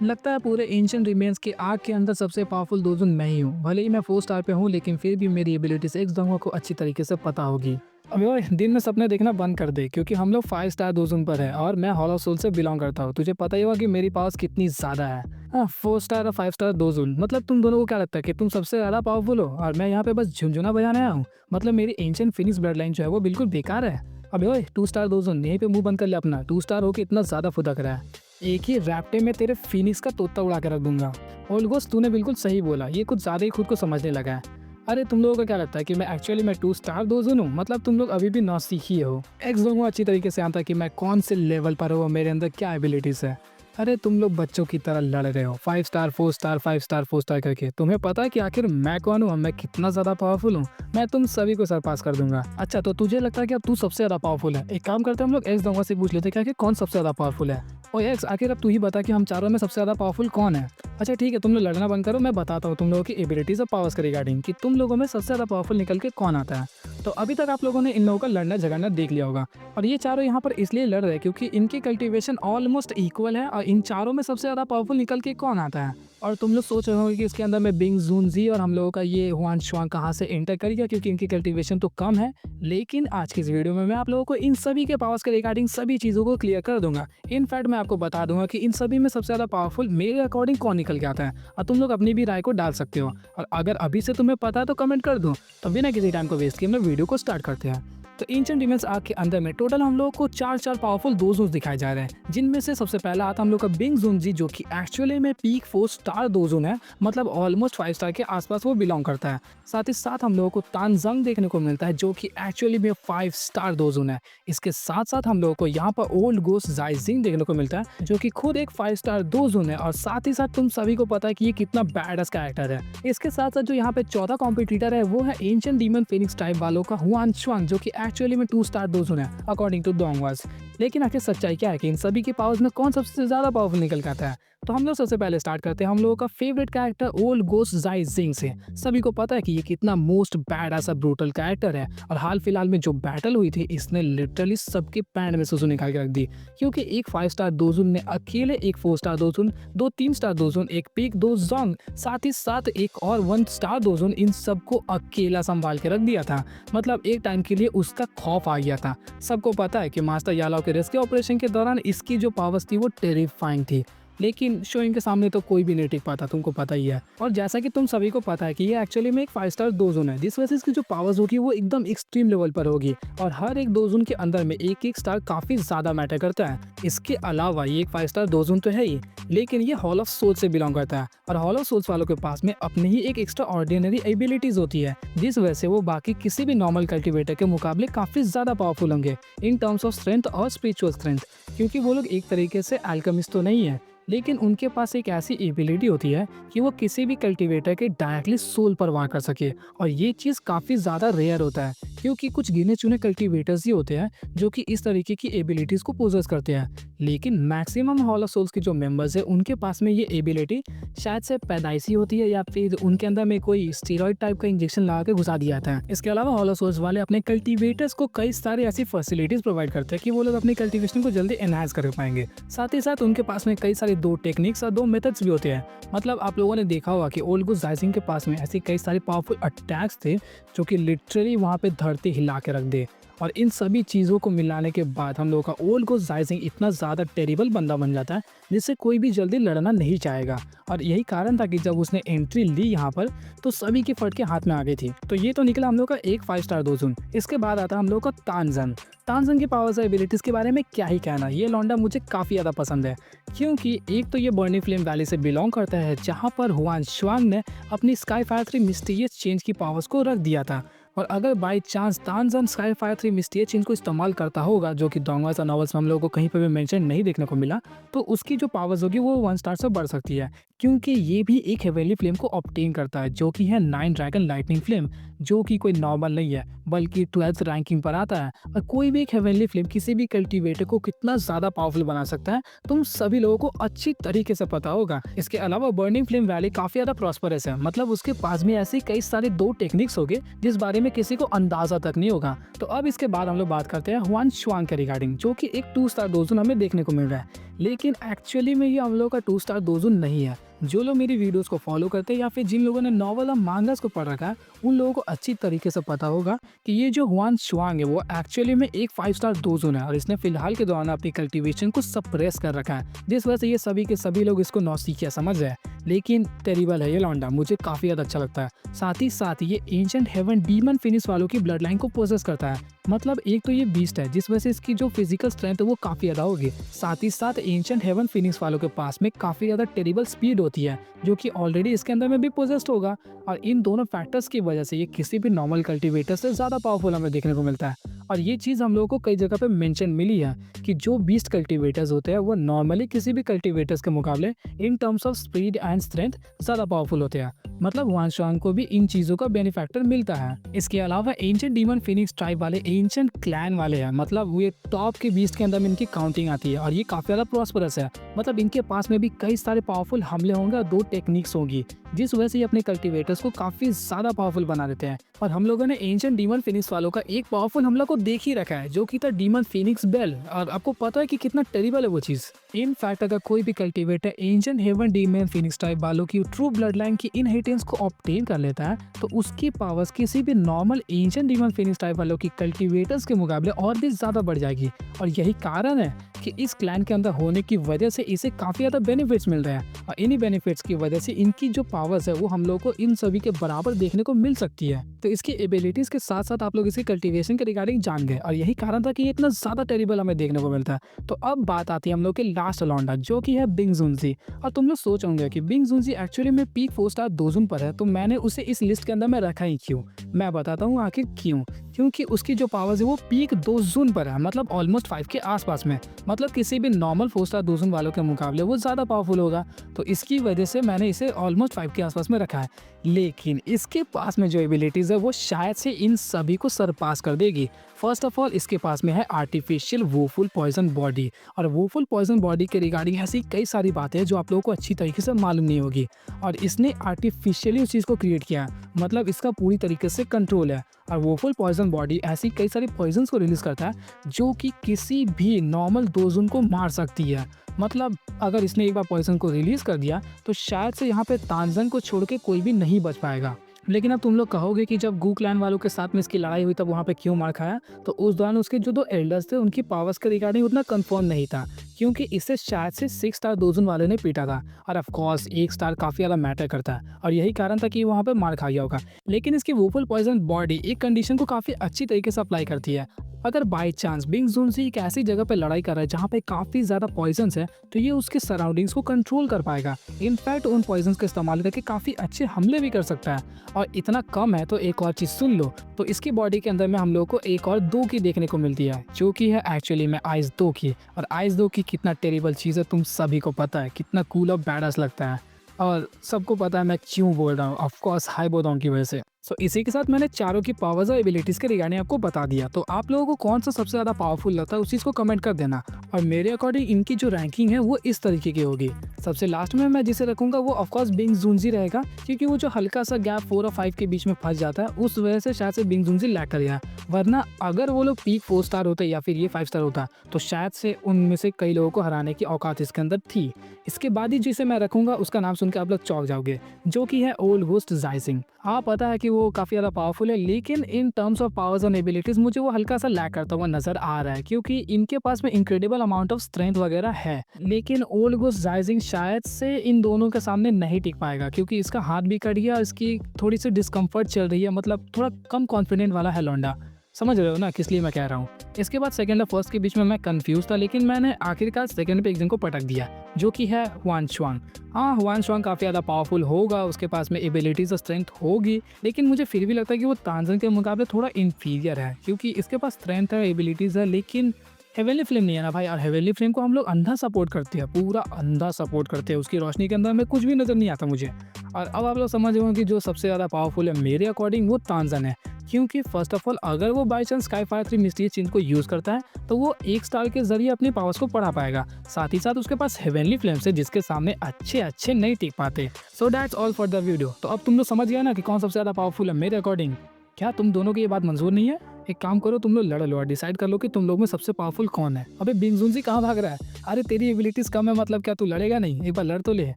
लगता है पूरे एंशिएंट रिमेन्स के आग के अंदर सबसे पावरफुल दोजन मैं ही हूँ। भले ही मैं 4 स्टार पे हूँ, लेकिन फिर भी मेरी एबिलिटीज एक दोंगा को अच्छी तरीके से पता होगी। अबे ओए, दिन में सपने देखना बंद कर दे, क्योंकि हम लोग 5 स्टार दोजन पर है और मैं हॉलो सोल से बिलोंग करता हूँ। तुझे पता ही होगा कि मेरी पावर्स कितनी ज्यादा है। हाँ, 4 स्टार और 5 स्टार दोजन मतलब तुम दोनों को क्या लगता है कि तुम सबसे ज्यादा पावरफुल हो और मैं यहाँ पे बस झुंझुना बजाने आया हूँ? मतलब मेरी एंशिएंट फिनिश ब्लड लाइन जो है वो बिल्कुल बेकार है। अबे ओए, 2 स्टार दोजन यहीं पे मुंह बंद कर ले अपना। 2 स्टार होके इतना ज्यादा फुदक रहा है, एक ही रैप्टे में तेरे फिनिक्स का तोता उड़ा के रख दूंगा। ओल्गोस, तूने बिल्कुल सही बोला, ये कुछ ज्यादा ही खुद को समझने लगा है। अरे तुम लोगों को क्या लगता है कि मैं एक्चुअली मैं 2 स्टार दोजन हूँ? मतलब तुम लोग अभी भी नौसीखी हो। एक्स दोनों अच्छी तरीके से आता है कि मैं कौन से लेवल पर हूँ और मेरे अंदर क्या एबिलिटीज है। अरे तुम लोग बच्चों की तरह लड़ रहे हो 5 स्टार 4 स्टार 5 स्टार 4 स्टार करके। तुम्हें पता है कि आखिर मैं कौन हूँ और मैं कितना ज्यादा पावरफुल हूँ? मैं तुम सभी को सरपास कर दूंगा। अच्छा, तो तुझे लगता है कि अब तू सबसे ज्यादा पावरफुल है? एक काम करते हैं, हम लोग एक्स दोंगा से पूछ लेते हैं क्या कि कौन सबसे ज्यादा पावरफुल है। और एक्स, आखिर अब तू ही बता कि हम चारों में सबसे ज्यादा पावरफुल कौन है? अच्छा ठीक है, तुम लोग लड़ना बंद करो, मैं बताता हूँ तुम लोगों की एबिलिटीज और पावर्स के रिगार्डिंग कि तुम लोगों में सबसे ज्यादा पावरफुल निकल के कौन आता है। तो अभी तक आप लोगों ने इन लोगों का लड़ना झगड़ना देख लिया होगा, और ये चारों यहाँ पर इसलिए लड़ रहे हैं क्योंकि इनकी कल्टीवेशन ऑलमोस्ट इक्वल है। और इन चारों में सबसे ज्यादा पावरफुल निकल के कौन आता है? और तुम लोग सोच रहे होंगे कि इसके अंदर में बिंग जूनजी और हम लोगों का ये हुआन शुआंग कहाँ से एंटर करेगा, क्योंकि इनकी कल्टीवेशन तो कम है। लेकिन आज की इस वीडियो में मैं आप लोगों को इन सभी के पावर्स के रिगार्डिंग सभी चीजों को क्लियर कर दूंगा। इनफैक्ट मैं आपको बता दूंगा कि इन सभी में सबसे ज्यादा पावरफुल मेरे अकॉर्डिंग कौन निकल के आता है, और तुम लोग अपनी भी राय को डाल सकते हो। और अगर अभी से तुम्हें पता है तो कमेंट कर दो। तो बिना किसी टाइम को वेस्ट किए हम लोग वीडियो को स्टार्ट करते हैं। तो एंशिएंट डिमंस आर्क के अंदर में टोटल हम लोगों को चार पावरफुल दोजोन्स दिखाए जा रहे हैं, जिनमें से सबसे पहला आता हम लोग का बिंग जूनजी, जो कि एक्चुअली में पीक 4 स्टार दोजोन है। मतलब ऑलमोस्ट 5 स्टार के आसपास वो बिलोंग करता है। साथ ही साथ हम लोगों को तानजंग देखने को मिलता है, जो कि एक्चुअली में 5 स्टार दोजोन है। इसके साथ साथ हम लोगों को यहाँ पर ओल्ड गोस्ट जाइजिंग देखने को मिलता है, जो कि खुद एक 5 स्टार दोजोन है। और साथ ही साथ तुम सभी को पता है कि ये कितना बैडस कैरेक्टर है। इसके साथ साथ जो यहाँ पे चौथा कॉम्पिटिटर है वो है एंशिएंट डीमन फिनिक्स टाइप वालों का हुआन शुआंग, जो कि एक्चुअली में 2 स्टार दोजोन है अकॉर्डिंग टू दोंगवास। लेकिन आखिर सच्चाई क्या है कि इन सभी के पावर्स में कौन सबसे ज्यादा पावरफुल निकल के आता है? तो हम लोग सबसे पहले स्टार्ट करते हैं हम लोगों का फेवरेट कैरेक्टर ओल्ड गोस्ट जाइजिंग से। सभी को पता है कि ये कितना मोस्ट बैड ऐसा ब्रूटल कैरेक्टर है, और हाल फिलहाल में जो बैटल हुई थी इसने लिटरली सबके पैंट में सुसु निकाल के रख दी। क्योंकि एक 5 स्टार दोजोन ने अकेले एक 4 स्टार दोजोन, 2 3 स्टार दोजोन, एक पीक 2 जोंग, साथ ही साथ एक और 1 स्टार दोजोन, इन सबको अकेला संभाल के रख दिया था। मतलब एक टाइम के लिए उसका खौफ आ गया था। सबको पता है कि मास्टर यालाओ के रेस्क्यू ऑपरेशन के दौरान इसकी जो पावर्स थी वो टेरिफाइंग थी, लेकिन शोइंग के सामने तो कोई भी नहीं टिक पाता, तुमको पता ही है। और जैसा कि तुम सभी को पता है कि ये एक्चुअली में एक 5 स्टार दोजोन है, जिस वजह से इसकी जो पावर्स होगी वो एकदम एक्सट्रीम लेवल पर होगी। और हर एक दोजोन के अंदर में एक एक स्टार काफी ज्यादा मैटर करता है। इसके अलावा ये एक 5 स्टार दोजोन तो है ही, लेकिन ये हॉल ऑफ सोल से बिलोंग करता है। और हॉल ऑफ सोल्स वालों के पास में अपनी ही एक एक्स्ट्रा ऑर्डिनरी एबिलिटीज होती है, जिस वजह से वो बाकी किसी भी नॉर्मल कल्टिवेटर के मुकाबले काफी ज्यादा पावरफुल होंगे इन टर्म्स ऑफ स्ट्रेंथ और स्पिरिचुअल स्ट्रेंथ। क्योंकि वो लोग एक तरीके से अल्केमिस्ट तो नहीं है, लेकिन उनके पास एक ऐसी एबिलिटी होती है कि वो किसी भी कल्टीवेटर के डायरेक्टली सोल पर वार कर सके। और ये चीज़ काफ़ी ज़्यादा रेयर होता है, क्योंकि कुछ गिने चुने कल्टीवेटर्स ही होते हैं जो कि इस तरीके की एबिलिटीज़ को पोजेस करते हैं। लेकिन मैक्सिमम हॉलो सोल्स के जो मेंबर्स हैं उनके पास में ये एबिलिटी शायद से पैदाइशी होती है, या फिर उनके अंदर में कोई स्टीरॉयड टाइप का इंजेक्शन लगा के घुसा दिया जाता है। इसके अलावा हॉलो सोल्स वाले अपने कल्टीवेटर्स को कई सारे ऐसी फैसिलिटीज प्रोवाइड करते हैं कि वो लोग अपनी कल्टीवेशन को जल्दी एनहांस कर पाएंगे। साथ ही साथ उनके पास में कई सारे 2 टेक्निक्स और 2 मेथड्स भी होते हैं। मतलब आप लोगों ने देखा होगा कि ओल्ड गोस्ट जाइजिंग के पास में ऐसी कई सारे पावरफुल अटैक्स थे जो कि लिटरली वहां पे धरती हिला के रख दे। और इन सभी चीज़ों को मिलाने के बाद हम लोगों का ओल्ड गोस्ट जाइजिंग इतना ज़्यादा टेरिबल बंदा बन जाता है जिससे कोई भी जल्दी लड़ना नहीं चाहेगा। और यही कारण था कि जब उसने एंट्री ली यहाँ पर तो सभी की फट के हाथ में आ गई थी। तो ये तो निकला हम लोग का एक 5 स्टार दोजोन। इसके बाद आता हम लोग का तानजन। तानजन की पावर्स और एबिलिटीज़ के बारे में क्या ही कहना, ये लौंडा मुझे काफ़ी ज़्यादा पसंद है। क्योंकि एक तो ये बर्निंग फ्लेम वैली से बिलोंग करता है, जहाँ पर हुआन शुआंग ने अपनी स्काई फायर 3 मिस्टीरियस चेंज की पावर्स को रख दिया था। और अगर बाई चांस तानजन स्काई फायर 3 मिस्टीरियस चेंज को इस्तेमाल करता होगा, जो कि दोंगवास और नॉवेल्स में हम लोगों को कहीं पर भी मेंशन नहीं देखने को मिला, तो उसकी जो पावर्स होगी वो 1 स्टार से बढ़ सकती है। क्योंकि ये भी एक हेवनली फ्लेम को ऑब्टेन करता है, जो कि है 9 ड्रैगन लाइटनिंग फ्लेम, जो कि कोई नॉर्मल नहीं है बल्कि 12th रैंकिंग पर आता है। और कोई भी एक हेवनली फ्लेम किसी भी कल्टीवेटर को कितना ज्यादा पावरफुल बना सकता है तुम सभी लोगों को अच्छी तरीके से पता होगा। इसके अलावा बर्निंग फ्लेम वैली काफी ज्यादा प्रॉस्परस है, मतलब उसके पास में ऐसे कई सारे 2 टेक्निक्स होंगे जिस बारे में किसी को अंदाजा तक नहीं होगा। तो अब इसके बाद हम लोग बात करते हैं हुआन शुआंग के रिगार्डिंग, जो कि एक 2 स्टार दोजोन हमें देखने को मिल रहा है। लेकिन एक्चुअली में ये हम लोग का 2 स्टार दोजुन नहीं है। जो लोग मेरी वीडियोस को फॉलो करते हैं या फिर जिन लोगों ने नॉवल और मांगास को पढ़ रखा है, उन लोगों को अच्छी तरीके से पता होगा कि ये जो हुआन शुआंग है वो एक्चुअली में एक 5 स्टार दोजुन है और इसने फिलहाल के दौरान अपनी कल्टीवेशन को सप्रेस कर रखा है, जिस वजह से ये सभी के सभी लोग इसको नौसिखिया समझ रहे हैं। लेकिन टेरिबल है ये लौंडा, मुझे काफ़ी ज़्यादा अच्छा लगता है। साथ ही ये एंशिएंट हेवन डीमन फिनिश वालों की ब्लड लाइन को पोजेस करता है। मतलब एक तो ये बीस्ट है जिस वजह से इसकी जो फिजिकल स्ट्रेंथ है वो काफ़ी ज़्यादा होगी। साथ ही साथ एंशिएंट हेवन फिनिश वालों के पास में काफ़ी ज़्यादा टेरिबल स्पीड होती है, जो कि ऑलरेडी इसके अंदर में भी पोजेस्ड होगा। और इन दोनों फैक्टर्स की वजह से ये किसी भी नॉर्मल कल्टीवेटर से ज़्यादा पावरफुल हमें देखने को मिलता है। और ये चीज़ हम लोगों को कई जगह पे मेंशन मिली है कि जो बीस्ट कल्टीवेटर्स होते हैं वो नॉर्मली किसी भी कल्टीवेटर्स के मुकाबले in terms of speed and strength ज़्यादा पावरफुल होते हैं। मतलब हुआन शुआंग को भी इन चीज़ों का बेनिफैक्टर मिलता है। इसके अलावा एंशिएंट डीमन फिनिक्स ट्राइब वाले एंशिएंट क्लैन वाले हैं, मतलब ये टॉप के बीस्ट के अंदर में इनकी काउंटिंग आती है और ये काफ़ी ज़्यादा प्रॉस्परस है। मतलब इनके पास में भी कई सारे पावरफुल हमले होंगे और 2 टेक्निक्स होंगी, जिस वजह से ये अपने कल्टीवेटर्स को काफ़ी ज़्यादा पावरफुल बना देते हैं। और हम लोगों ने एंशिएंट डीमन फिनिक्स वालों का एक पावरफुल हमला को देख ही रखा है, जो कि था डीमन फिनिक्स बेल, और आपको पता है कि कितना टेरिबल है वो चीज़। इन फैक्ट अगर कोई भी cultivator ancient heaven demon phoenix type वालों की ट्रू ब्लड लाइन की इनहेरिटेंस को ऑब्टेन कर लेता है, तो उसकी पावर्स किसी भी normal ancient demon phoenix type वालों की कल्टीवेटर्स के मुकाबले और भी ज़्यादा बढ़ जाएगी। और यही कारण है कि इस क्लैन के अंदर होने की वजह से इसे काफ़ी ज़्यादा बेनिफिट्स मिल रहे हैं, और इन्हीं बेनिफिट्स की वजह से इनकी जो पावर्स है वो हम लोग को इन सभी के बराबर देखने को मिल सकती है। तो इसकी एबिलिटीज़ के साथ साथ आप लोग इसकी कल्टीवेशन के रिगार्डिंग जान गए, और यही कारण था कि ये इतना ज़्यादा टेरिबल हमें देखने को मिलता है। तो अब बात आती है हम लोग के लास्ट लौंडा, जो कि है बिंग जुनजी। और तुम लोग सोच होंगे कि बिंग जुनजी एक्चुअली में पीक 4 स्टार दोजुन पर है, तो मैंने उसे इस लिस्ट के अंदर में रखा ही क्यों। मैं बताता हूँ आखिर क्यों। क्योंकि उसकी जो पावर्स है वो पीक 2 जून पर है, मतलब ऑलमोस्ट 5 के आसपास में। मतलब किसी भी नॉर्मल 4 स्टार दोजुन वालों के मुकाबले वो ज़्यादा पावरफुल होगा, तो इसकी वजह से मैंने इसे ऑलमोस्ट 5 के आसपास में रखा है। लेकिन इसके पास में जो एबिलिटीज़ है वो शायद से इन सभी को सरपास कर देगी। फर्स्ट ऑफ ऑल इसके पास में है आर्टिफिशियल वोफुल पॉइजन बॉडी, और वोफुल पॉइजन बॉडी के रिगार्डिंग ऐसी कई सारी बातें हैं जो आप लोगों को अच्छी तरीके से मालूम नहीं होगी, और इसने आर्टिफिशियली उस चीज़ को क्रिएट किया है, मतलब इसका पूरी तरीके से कंट्रोल है। और वोफुल पॉइजन बॉडी ऐसी कई सारी पॉइजन्स को रिलीज करता है जो कि किसी भी नॉर्मल दोजुन को मार सकती है। मतलब अगर इसने एक बार पॉइजन को रिलीज कर दिया तो शायद से यहाँ पे तांजन को छोड़ के कोई भी नहीं बच पाएगा। लेकिन अब तुम लोग कहोगे कि जब गू क्लैन वालों के साथ में इसकी लड़ाई हुई तब वहाँ पे क्यों मार खाया, तो उस दौरान उसके जो 2 एल्डर्स थे उनकी पावर्स के रिगार्डिंग उतना कंफर्म नहीं था, क्योंकि इसे शायद से 6 स्टार दोजुन वाले ने पीटा था, और ऑफ कोर्स 1 स्टार काफ़ी ज़्यादा मैटर करता है, और यही कारण था कि वहाँ पे मार खा गया होगा। लेकिन इसकी वोफुल पॉइजन बॉडी एक कंडीशन को काफ़ी अच्छी तरीके से अप्लाई करती है। अगर बाई चांस बिंग जुनजी एक ऐसी जगह पे लड़ाई कर रहा है जहाँ पे काफ़ी ज़्यादा पॉइजन्स है, तो ये उसके सराउंडिंग्स को कंट्रोल कर पाएगा। इनफैक्ट उन पॉइजन्स का इस्तेमाल करके काफ़ी अच्छे हमले भी कर सकता है। और इतना कम है तो एक और चीज़ सुन लो, तो इसकी बॉडी के अंदर में हम लोग को एक और 2 की देखने को मिलती है, जो कि है एक्चुअली में आइस 2 की। और आइस 2 की कितना टेरिबल चीज़ है तुम सभी को पता है, कितना कूल और बैडस लगता है, और सबको पता है मैं क्यों बोल रहा हूँ, ऑफकोर्स हाई बोडाउन की वजह से। सो इसी के साथ मैंने चारों की पावर्स और एबिलिटीज़ के रिगार्डिंग आपको बता दिया। तो आप लोगों को कौन सा सबसे ज़्यादा पावरफुल लगता है उस चीज़ को कमेंट कर देना। और मेरे अकॉर्डिंग इनकी जो रैंकिंग है वो इस तरीके की होगी। सबसे लास्ट में मैं जिसे रखूंगा वो ऑफकोर्स बिंग जुनजी रहेगा, क्योंकि वो जो हल्का सा गैप 4 और 5 के बीच में फंस जाता है उस वजह से शायद से बिंग जुनजी लैग कर गया। वरना अगर वो लोग पीक 4 स्टार होते या फिर ये 5 स्टार होता तो शायद से उनमें से कई लोगों को हराने की औकात इसके अंदर थी। इसके बाद ही जिसे मैं रखूंगा उसका नाम सुनकर आप लोग चौंक जाओगे, जो कि है ओल्ड घोस्ट जाइजिंग। हाँ पता है कि वो काफ़ी ज़्यादा पावरफुल है, लेकिन इन टर्म्स ऑफ पावर्स और एबिलिटीज़ मुझे वो हल्का सा लैग करता हुआ नजर आ रहा है, क्योंकि इनके पास में इनक्रेडिबल अमाउंट ऑफ स्ट्रेंथ वगैरह है। लेकिन ओल्ड घोस्ट जाइजिंग शायद से इन दोनों के सामने नहीं टिक पाएगा, क्योंकि इसका हाथ भी कट गया, इसकी थोड़ी सी डिस्कम्फर्ट चल रही है, मतलब थोड़ा कम कॉन्फिडेंट वाला है लौंडा। समझ रहे हो ना किस लिए मैं कह रहा हूँ। इसके बाद सेकंड और फर्स्ट के बीच में मैं कंफ्यूज था, लेकिन मैंने आखिरकार सेकंड पे एक जन को पटक दिया, जो कि है हुआन शुआंग। हाँ हुआन शुआंग काफ़ी ज़्यादा पावरफुल होगा, उसके पास में एबिलिटीज़ और स्ट्रेंथ होगी, लेकिन मुझे फिर भी लगता है कि वो तांजन के मुकाबले थोड़ा इन्फीरियर है, क्योंकि इसके पास स्ट्रेंथ है, एबिलिटीज़ है, लेकिन हेवनली फ्लेम नहीं है ना भाई। और हेवनली फ्लेम को हम लोग अंधा सपोर्ट करते हैं, पूरा अंधा सपोर्ट करते हैं, उसकी रोशनी के अंदर में कुछ भी नज़र नहीं आता मुझे। और अब आप लोग समझ रहे हो कि जो सबसे ज़्यादा पावरफुल है मेरे अकॉर्डिंग वो तांजन है, क्योंकि फर्स्ट ऑफ ऑल अगर वो by chance sky fire 3 mysterious चिन्ह को यूज़ करता है तो वो 1 स्टार के जरिए अपनी पावर्स को बढ़ा पाएगा। साथ ही साथ उसके पास हेवनली फ्लेम्स है जिसके सामने अच्छे नहीं टिक पाते। So that's all for the video. तो अब तुम लोग समझ गए ना कि कौन सबसे ज़्यादा पावरफुल है मेरे अकॉर्डिंग। क्या तुम दोनों की ये बात मंजूर नहीं है? एक काम करो, तुम लोग लड़ लो और डिसाइड कर लो कि तुम लोग में सबसे पावरफुल कौन है। अबे बिंगजुनजी कहाँ भाग रहा है? अरे तेरी एबिलिटीज कम है मतलब क्या तू लड़ेगा नहीं? एक बार लड़ तो ले।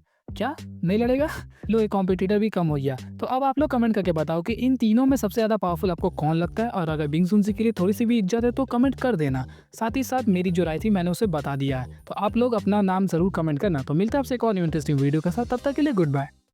क्या नहीं लड़ेगा? लो एक कॉम्पिटिटर भी कम हो गया। तो अब आप लोग कमेंट करके बताओ कि इन तीनों में सबसे ज़्यादा पावरफुल आपको कौन लगता है, और अगर बिंगजुनजी के लिए थोड़ी सी भी इज्जत है तो कमेंट कर देना। साथ ही साथ मेरी जो राय थी मैंने उसे बता दिया है, तो आप लोग अपना नाम ज़रूर कमेंट करना। तो मिलता है आपसे एक और इंटरेस्टिंग वीडियो के साथ, तब तक के लिए गुड बाय।